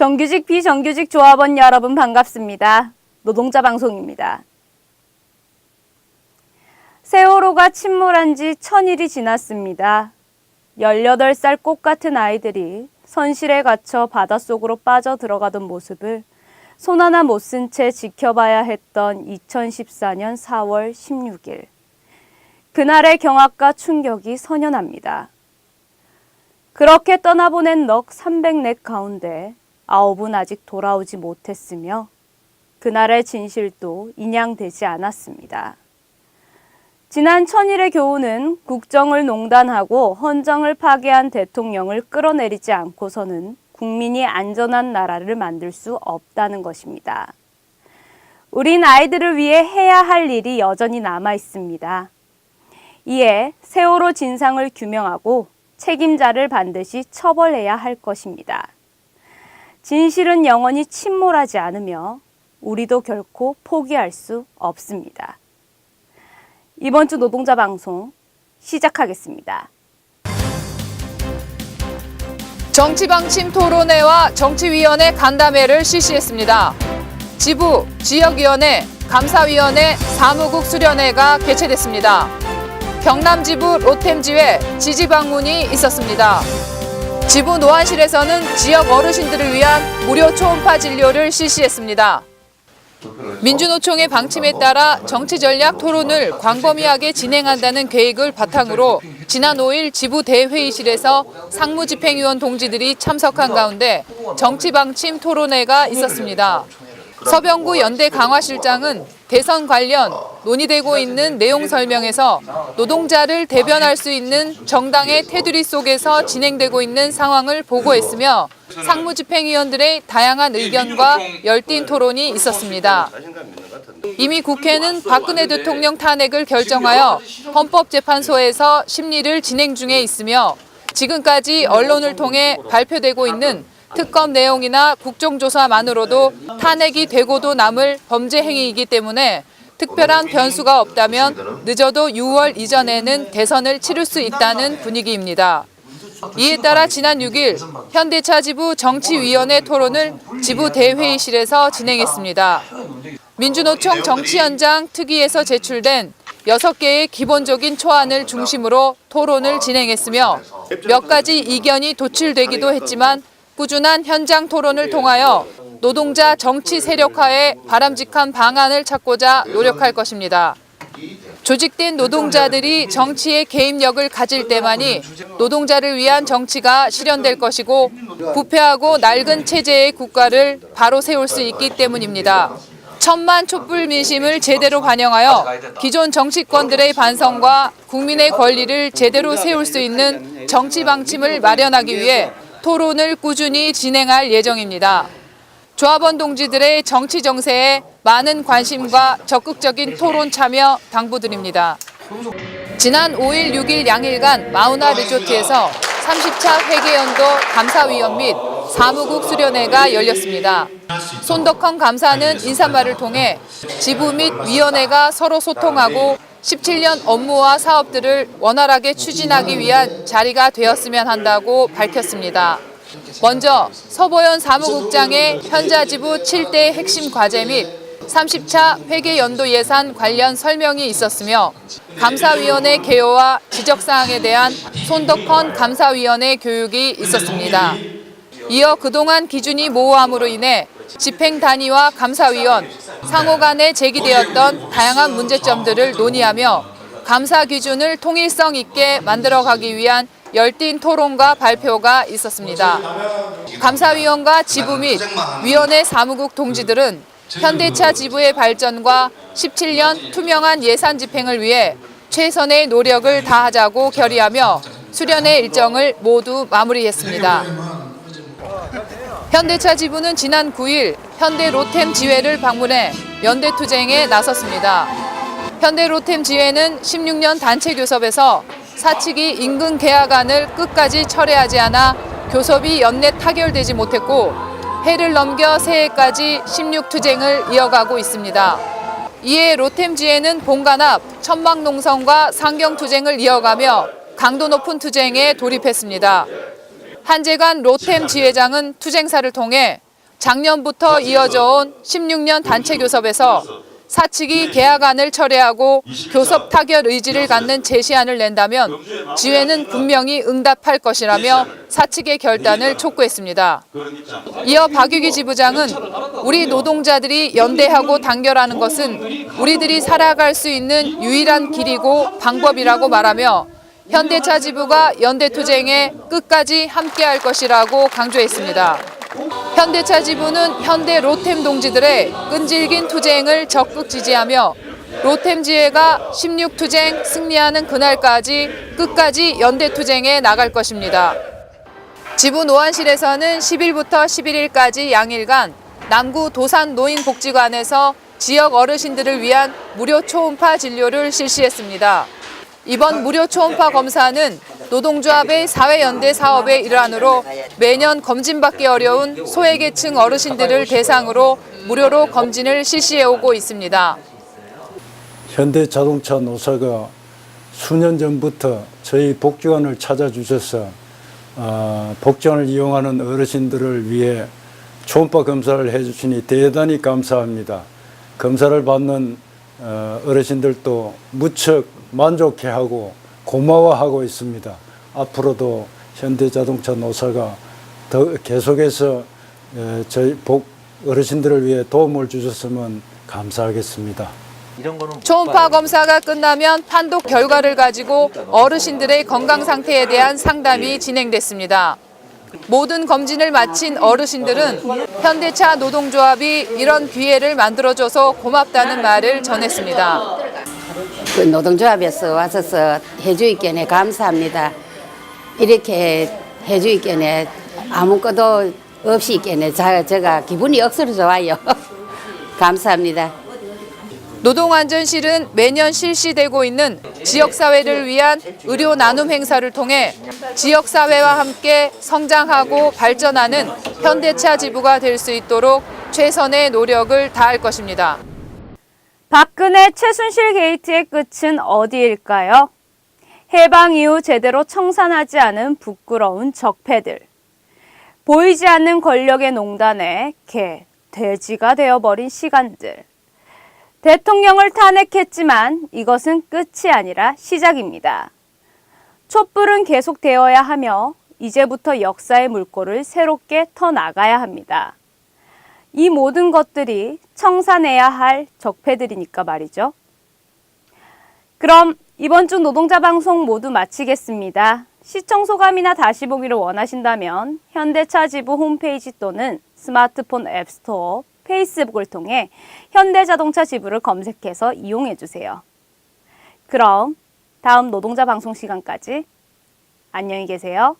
정규직, 비정규직 조합원 여러분 반갑습니다. 노동자 방송입니다. 세월호가 침몰한 지 1000일이 지났습니다. 18살 꽃 같은 아이들이 선실에 갇혀 바닷속으로 빠져 들어가던 모습을 손 하나 못 쓴 채 지켜봐야 했던 2014년 4월 16일. 그날의 경악과 충격이 선연합니다. 그렇게 떠나보낸 넋 300넷 가운데 9은 아직 돌아오지 못했으며 그날의 진실도 인양되지 않았습니다. 지난 1000일의 교훈은 국정을 농단하고 헌정을 파괴한 대통령을 끌어내리지 않고서는 국민이 안전한 나라를 만들 수 없다는 것입니다. 우린 아이들을 위해 해야 할 일이 여전히 남아 있습니다. 이에 세월호 진상을 규명하고 책임자를 반드시 처벌해야 할 것입니다. 진실은 영원히 침몰하지 않으며 우리도 결코 포기할 수 없습니다. 이번 주 노동자 방송 시작하겠습니다. 정치방침 토론회와 정치위원회 간담회를 실시했습니다. 지부, 지역위원회, 감사위원회, 사무국 수련회가 개최됐습니다. 경남지부 로템지회 지지방문이 있었습니다. 지부 노안실에서는 지역 어르신들을 위한 무료 초음파 진료를 실시했습니다. 민주노총의 방침에 따라 정치전략 토론을 광범위하게 진행한다는 계획을 바탕으로 지난 5일 지부 대회의실에서 상무집행위원 동지들이 참석한 가운데 정치방침 토론회가 있었습니다. 서병구 연대 강화실장은 대선 관련 논의되고 있는 내용 설명에서 노동자를 대변할 수 있는 정당의 테두리 속에서 진행되고 있는 상황을 보고했으며 상무집행위원들의 다양한 의견과 열띤 토론이 있었습니다. 이미 국회는 박근혜 대통령 탄핵을 결정하여 헌법재판소에서 심리를 진행 중에 있으며 지금까지 언론을 통해 발표되고 있는 특검 내용이나 국정조사만으로도 탄핵이 되고도 남을 범죄 행위이기 때문에 특별한 변수가 없다면 늦어도 6월 이전에는 대선을 치를 수 있다는 분위기입니다. 이에 따라 지난 6일 현대차 지부 정치위원회 토론을 지부 대회의실에서 진행했습니다. 민주노총 정치현장 특위에서 제출된 6개의 기본적인 초안을 중심으로 토론을 진행했으며 몇 가지 이견이 도출되기도 했지만 꾸준한 현장 토론을 통하여 노동자 정치 세력화에 바람직한 방안을 찾고자 노력할 것입니다. 조직된 노동자들이 정치의 개입력을 가질 때만이 노동자를 위한 정치가 실현될 것이고 부패하고 낡은 체제의 국가를 바로 세울 수 있기 때문입니다. 천만 촛불 민심을 제대로 반영하여 기존 정치권들의 반성과 국민의 권리를 제대로 세울 수 있는 정치 방침을 마련하기 위해 토론을 꾸준히 진행할 예정입니다. 조합원 동지들의 정치 정세에 많은 관심과 적극적인 토론 참여 당부드립니다. 지난 5일, 6일 양일간 마우나 리조트에서 30차 회계연도 감사위원 및 사무국 수련회가 열렸습니다. 손덕헌 감사는 인사말을 통해 지부 및 위원회가 서로 소통하고 17년 업무와 사업들을 원활하게 추진하기 위한 자리가 되었으면 한다고 밝혔습니다. 먼저 서보현 사무국장의 현자지부 7대 핵심 과제 및 30차 회계연도 예산 관련 설명이 있었으며 감사위원회 개요와 지적사항에 대한 손덕헌 감사위원회 교육이 있었습니다. 이어 그동안 기준이 모호함으로 인해 집행단위와 감사위원, 상호 간에 제기되었던 다양한 문제점들을 논의하며 감사 기준을 통일성 있게 만들어가기 위한 열띤 토론과 발표가 있었습니다. 감사위원과 지부 및 위원회 사무국 동지들은 현대차 지부의 발전과 17년 투명한 예산 집행을 위해 최선의 노력을 다하자고 결의하며 수련회 일정을 모두 마무리했습니다. 현대차 지부는 지난 9일 현대 로템 지회를 방문해 연대투쟁에 나섰습니다. 현대 로템 지회는 16년 단체 교섭에서 사측이 임금 계약안을 끝까지 철회하지 않아 교섭이 연내 타결되지 못했고 해를 넘겨 새해까지 16투쟁을 이어가고 있습니다. 이에 로템 지회는 본관 앞 천막농성과 상경투쟁을 이어가며 강도 높은 투쟁에 돌입했습니다. 한재관 로템 지회장은 투쟁사를 통해 작년부터 이어져 온 16년 단체 교섭에서 사측이 계약안을 철회하고 교섭 타결 의지를 갖는 제시안을 낸다면 지회는 분명히 응답할 것이라며 사측의 결단을 촉구했습니다. 이어 박유기 지부장은 우리 노동자들이 연대하고 단결하는 것은 우리들이 살아갈 수 있는 유일한 길이고 방법이라고 말하며 현대차 지부가 연대투쟁에 끝까지 함께할 것이라고 강조했습니다. 현대차 지부는 현대 로템 동지들의 끈질긴 투쟁을 적극 지지하며 로템 지회가 16투쟁 승리하는 그날까지 끝까지 연대투쟁에 나갈 것입니다. 지부 노안실에서는 10일부터 11일까지 양일간 남구 도산 노인복지관에서 지역 어르신들을 위한 무료 초음파 진료를 실시했습니다. 이번 무료 초음파 검사는 노동조합의 사회연대 사업의 일환으로 매년 검진받기 어려운 소외계층 어르신들을 대상으로 무료로 검진을 실시해오고 있습니다. 현대자동차 노사가 수년 전부터 저희 복지관을 찾아주셔서 복지관을 이용하는 어르신들을 위해 초음파 검사를 해주시니 대단히 감사합니다. 검사를 받는 어르신들도 무척 만족해하고 고마워하고 있습니다. 앞으로도 현대자동차 노사가 더 계속해서 저희 어르신들을 위해 도움을 주셨으면 감사하겠습니다. 초음파 검사가 끝나면 판독 결과를 가지고 어르신들의 건강 상태에 대한 상담이 진행됐습니다. 모든 검진을 마친 어르신들은 현대차 노동조합이 이런 기회를 만들어줘서 고맙다는 말을 전했습니다. 그 노동조합에서 와서 해주있기에 감사합니다. 이렇게 해주있기에 아무것도 없이 있기에 제가 기분이 억수로 좋아요. 감사합니다. 노동안전실은 매년 실시되고 있는 지역사회를 위한 의료 나눔 행사를 통해 지역사회와 함께 성장하고 발전하는 현대차 지부가 될 수 있도록 최선의 노력을 다할 것입니다. 박근혜 최순실 게이트의 끝은 어디일까요? 해방 이후 제대로 청산하지 않은 부끄러운 적폐들. 보이지 않는 권력의 농단에 개, 돼지가 되어버린 시간들. 대통령을 탄핵했지만 이것은 끝이 아니라 시작입니다. 촛불은 계속되어야 하며 이제부터 역사의 물꼬를 새롭게 터나가야 합니다. 이 모든 것들이 청산해야 할 적폐들이니까 말이죠. 그럼 이번 주 노동자 방송 모두 마치겠습니다. 시청 소감이나 다시 보기를 원하신다면 현대차 지부 홈페이지 또는 스마트폰 앱스토어, 페이스북을 통해 현대자동차 지부를 검색해서 이용해주세요. 그럼 다음 노동자 방송 시간까지 안녕히 계세요.